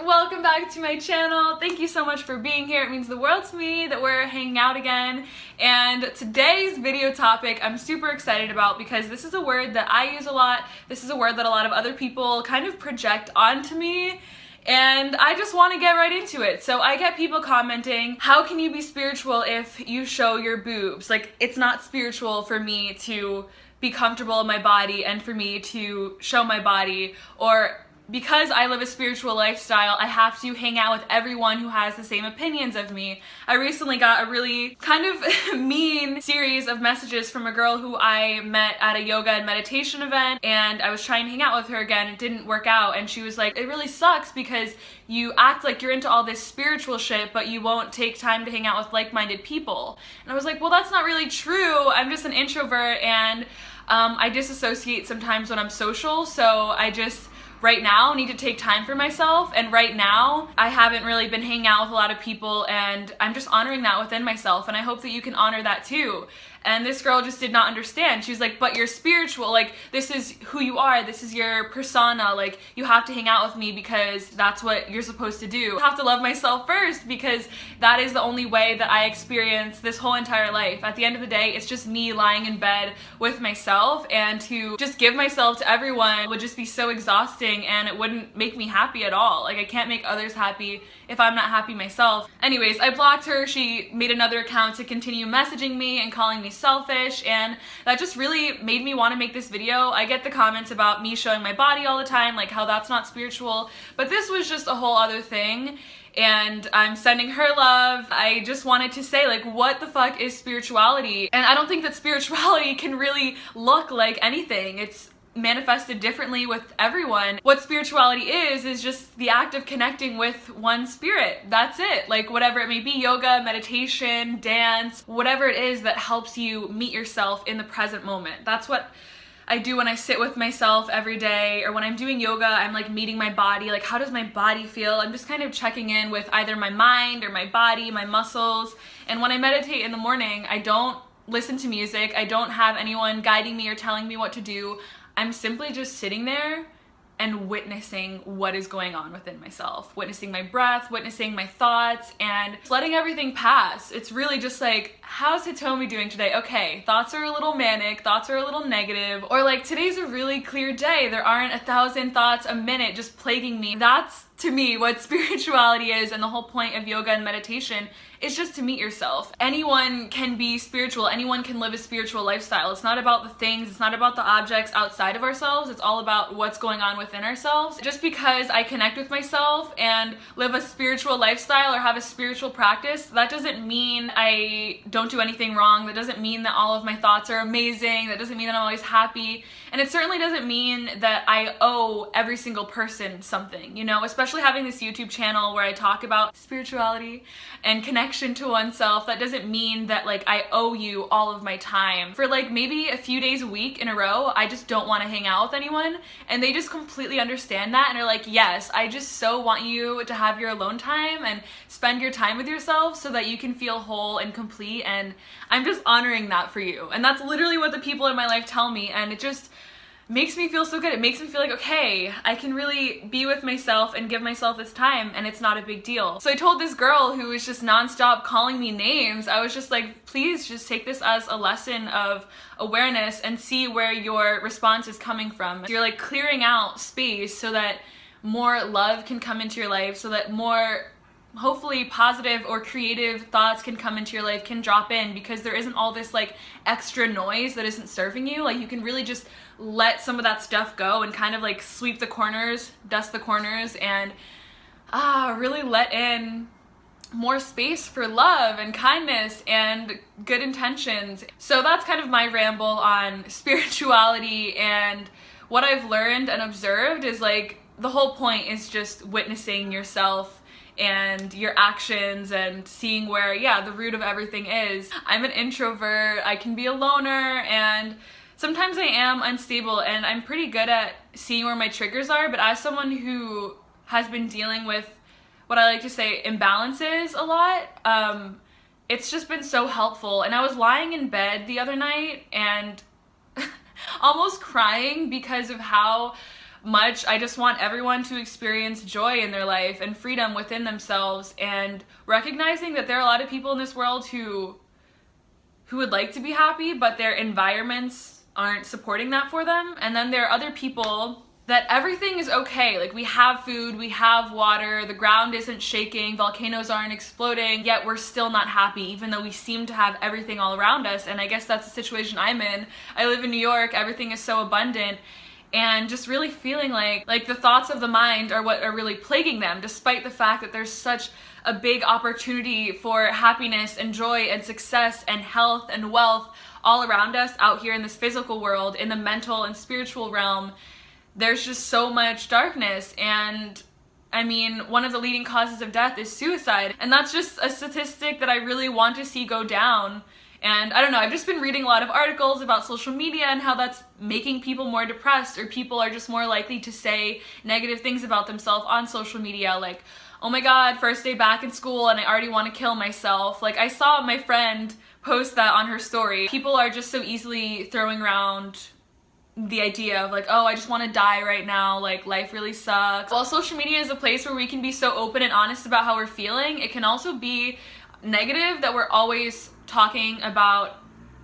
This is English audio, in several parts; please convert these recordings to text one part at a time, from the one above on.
welcome back to my channel. Thank you so much for being here. It means the world to me that we're hanging out again. And today's video topic I'm super excited about because this is a word that I use a lot. This is a word that a lot of other people kind of project onto me. And I just want to get right into it. So I get people commenting, how can you be spiritual if you show your boobs? Like, it's not spiritual for me to be comfortable in my body and for me to show my body, or because I live a spiritual lifestyle, I have to hang out with everyone who has the same opinions of me. I recently got a really kind of mean series of messages from a girl who I met at a yoga and meditation event, and I was trying to hang out with her again. It didn't work out, and she was like, it really sucks because you act like you're into all this spiritual shit, but you won't take time to hang out with like-minded people. And I was like, well, that's not really true. I'm just an introvert, and I disassociate sometimes when I'm social, so I just right now need to take time for myself, and right now I haven't really been hanging out with a lot of people, and I'm just honoring that within myself, and I hope that you can honor that too. And this girl just did not understand. She was like, but you're spiritual, like this is who you are, this is your persona, like you have to hang out with me because that's what you're supposed to do. I have to love myself first because that is the only way that I experience this whole entire life. At the end of the day, it's just me lying in bed with myself, and to just give myself to everyone would just be so exhausting and it wouldn't make me happy at all. Like, I can't make others happy if I'm not happy myself. Anyways, I blocked her. She made another account to continue messaging me and calling me selfish, and that just really made me want to make this video. I get the comments about me showing my body all the time, like how that's not spiritual, but this was just a whole other thing, and I'm sending her love. I just wanted to say, like, what the fuck is spirituality? And I don't think that spirituality can really look like anything. It's manifested differently with everyone. What spirituality is just the act of connecting with one spirit. That's it. Like, whatever it may be, yoga, meditation, dance, whatever it is that helps you meet yourself in the present moment. That's what I do when I sit with myself every day, or when I'm doing yoga, I'm like meeting my body. Like, how does my body feel? I'm just kind of checking in with either my mind or my body, my muscles. And when I meditate in the morning, I don't listen to music. I don't have anyone guiding me or telling me what to do. I'm simply just sitting there and witnessing what is going on within myself, witnessing my breath, witnessing my thoughts, and letting everything pass. It's really just like, how's Hitomi doing today? Okay, thoughts are a little manic, thoughts are a little negative, or like, today's a really clear day. There aren't 1,000 thoughts a minute just plaguing me. That's, to me, what spirituality is, and the whole point of yoga and meditation is just to meet yourself. Anyone can be spiritual, anyone can live a spiritual lifestyle. It's not about the things, it's not about the objects outside of ourselves, it's all about what's going on within ourselves. Just because I connect with myself and live a spiritual lifestyle or have a spiritual practice, that doesn't mean I don't do anything wrong. That doesn't mean that all of my thoughts are amazing. That doesn't mean that I'm always happy. And it certainly doesn't mean that I owe every single person something, you know, especially having this YouTube channel where I talk about spirituality and connection to oneself. That doesn't mean that like I owe you all of my time. For like maybe a few days a week in a row, I just don't want to hang out with anyone, and they just completely understand that and are like, yes, I just so want you to have your alone time and spend your time with yourself so that you can feel whole and complete, and I'm just honoring that for you. And that's literally what the people in my life tell me, and it just makes me feel so good. It makes me feel like, okay, I can really be with myself and give myself this time, and it's not a big deal. So I told this girl who was just nonstop calling me names, I was just like, please just take this as a lesson of awareness and see where your response is coming from. You're like clearing out space so that more love can come into your life, so that more hopefully positive or creative thoughts can come into your life, can drop in, because there isn't all this like extra noise that isn't serving you. Like, you can really just let some of that stuff go and kind of like sweep the corners, dust the corners, and really let in more space for love and kindness and good intentions. So that's kind of my ramble on spirituality, and what I've learned and observed is like the whole point is just witnessing yourself and your actions and seeing where, yeah, the root of everything is. I'm an introvert, I can be a loner, and sometimes I am unstable, and I'm pretty good at seeing where my triggers are, but as someone who has been dealing with what I like to say imbalances a lot, it's just been so helpful. And I was lying in bed the other night and almost crying because of how much. I just want everyone to experience joy in their life and freedom within themselves, and recognizing that there are a lot of people in this world who would like to be happy, but their environments aren't supporting that for them. And then there are other people that everything is okay. Like, we have food, we have water, the ground isn't shaking, volcanoes aren't exploding, yet we're still not happy, even though we seem to have everything all around us. And I guess that's the situation I'm in. I live in New York, everything is so abundant, and just really feeling like the thoughts of the mind are what are really plaguing them, despite the fact that there's such a big opportunity for happiness and joy and success and health and wealth all around us out here in this physical world, in the mental and spiritual realm. There's just so much darkness, and I mean, one of the leading causes of death is suicide, and that's just a statistic that I really want to see go down. And I don't know, I've just been reading a lot of articles about social media and how that's making people more depressed, or people are just more likely to say negative things about themselves on social media, like, oh my god, first day back in school and I already want to kill myself. Like, I saw my friend post that on her story. People are just so easily throwing around the idea of like, oh, I just want to die right now, like life really sucks. While social media is a place where we can be so open and honest about how we're feeling, it can also be negative that we're always talking about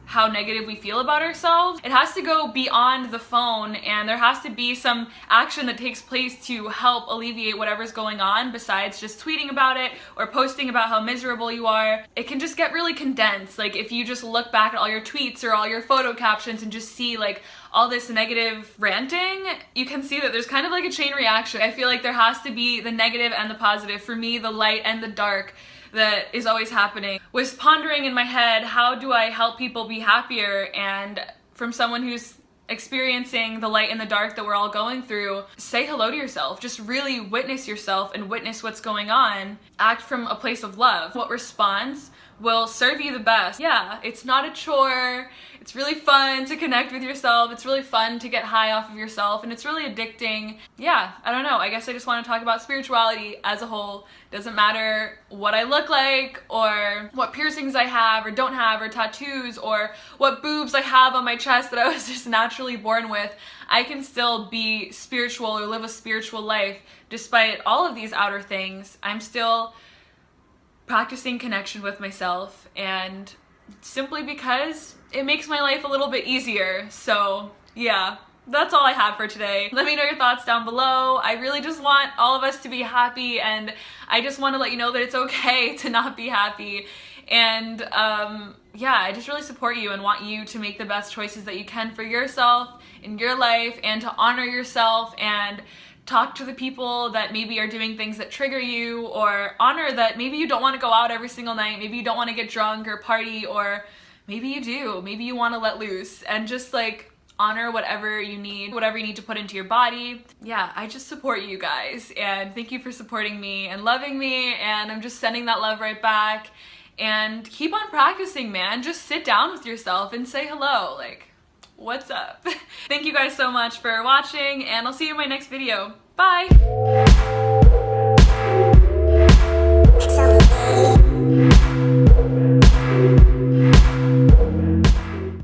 how negative we feel about ourselves. It has to go beyond the phone, and there has to be some action that takes place to help alleviate whatever's going on, besides just tweeting about it or posting about how miserable you are. It can just get really condensed. Like, if you just look back at all your tweets or all your photo captions and just see like all this negative ranting, you can see that there's kind of like a chain reaction. I feel like there has to be the negative and the positive. For me, the light and the dark that is always happening. Was pondering in my head, how do I help people be happier? And from someone who's experiencing the light and the dark that we're all going through, say hello to yourself. Just really witness yourself and witness what's going on. Act from a place of love. What responds will serve you the best. Yeah, it's not a chore. It's really fun to connect with yourself. It's really fun to get high off of yourself, and it's really addicting. Yeah, I don't know. I guess I just want to talk about spirituality as a whole. Doesn't matter what I look like, or what piercings I have or don't have, or tattoos, or what boobs I have on my chest that I was just naturally born with. I can still be spiritual or live a spiritual life despite all of these outer things. I'm still practicing connection with myself, and simply because it makes my life a little bit easier. So yeah, that's all I have for today. Let me know your thoughts down below. I really just want all of us to be happy, and I just want to let you know that it's okay to not be happy. And yeah, I just really support you and want you to make the best choices that you can for yourself in your life, and to honor yourself and talk to the people that maybe are doing things that trigger you, or honor that maybe you don't want to go out every single night, maybe you don't want to get drunk or party, or maybe you do, maybe you want to let loose, and just like honor whatever you need to put into your body. Yeah, I just support you guys, and thank you for supporting me and loving me, and I'm just sending that love right back. And keep on practicing, man. Just sit down with yourself and say hello, like, what's up? Thank you guys so much for watching, and I'll see you in my next video. Bye!